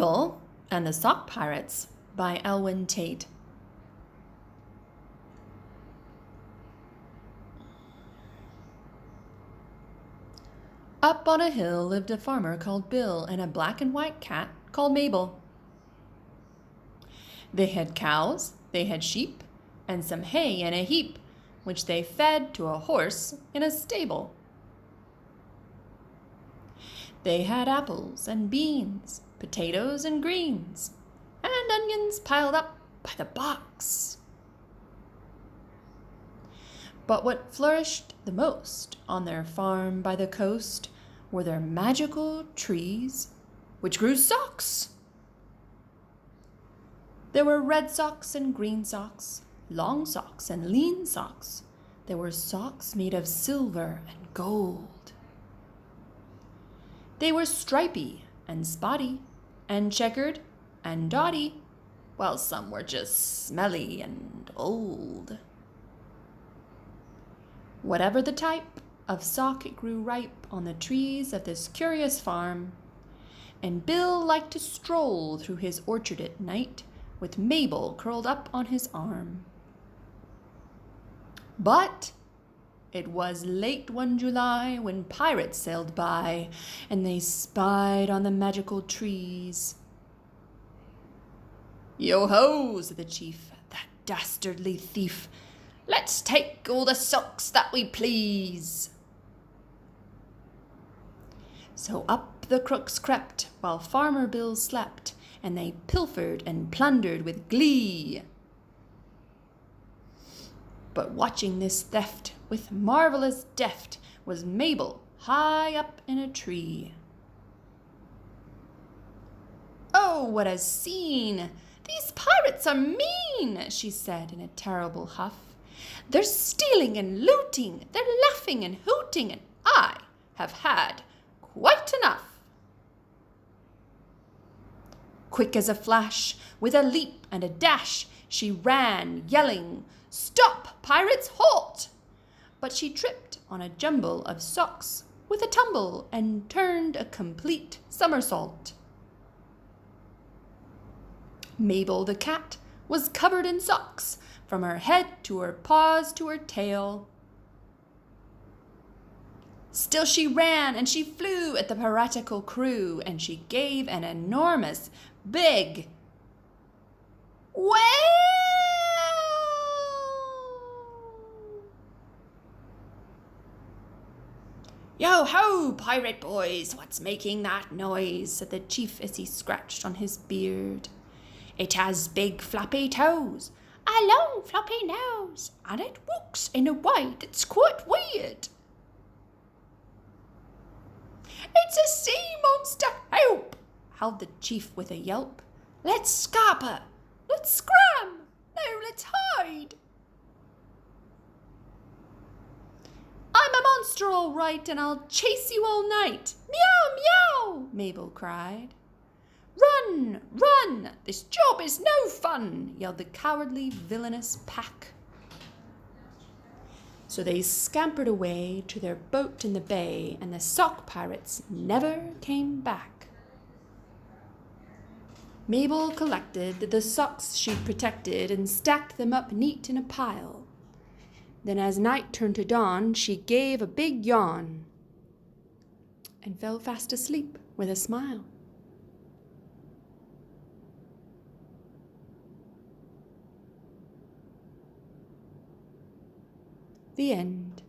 Mabel and the Sock Pirates by Elwyn Tate. Up on a hill lived a farmer called Bill and a black and white cat called Mabel. They had cows, they had sheep, and some hay in a heap, which they fed to a horse in a stable. They had apples and beans, potatoes and greens, and onions piled up by the box. But what flourished the most on their farm by the coast were their magical trees, which grew socks. There were red socks and green socks, long socks and lean socks. There were socks made of silver and gold. They were stripy and spotty and checkered and dotty, while some were just smelly and old. Whatever the type of sock, it grew ripe on the trees of this curious farm, and Bill liked to stroll through his orchard at night with Mabel curled up on his arm. But it was late one July when pirates sailed by, and they spied on the magical trees. "Yo-ho," said the chief, "that dastardly thief! Let's take all the socks that we please." So up the crooks crept while Farmer Bill slept, and they pilfered and plundered with glee. But watching this theft with marvelous deft was Mabel high up in a tree. "Oh, what a scene! These pirates are mean," she said in a terrible huff. "They're stealing and looting, they're laughing and hooting, and I have had quite enough." Quick as a flash, with a leap and a dash, she ran, yelling, "Stop, pirates, halt!" But she tripped on a jumble of socks with a tumble and turned a complete somersault. Mabel the cat was covered in socks from her head to her paws to her tail. Still she ran and she flew at the piratical crew, and she gave an enormous, big wail. "Yo-ho, pirate boys, what's making that noise?" said the chief as he scratched on his beard. "It has big floppy toes, a long floppy nose, and it walks in a way that's quite weird." "It's a sea monster, help!" howled the chief with a yelp. "Let's scarper, let's scram, no, let's hide." "I'm a monster all right, and I'll chase you all night. Meow, meow," Mabel cried. "Run, run, this job is no fun," yelled the cowardly, villainous pack. So they scampered away to their boat in the bay, and the sock pirates never came back. Mabel collected the socks she'd protected and stacked them up neat in a pile. Then as night turned to dawn, she gave a big yawn and fell fast asleep with a smile. The end.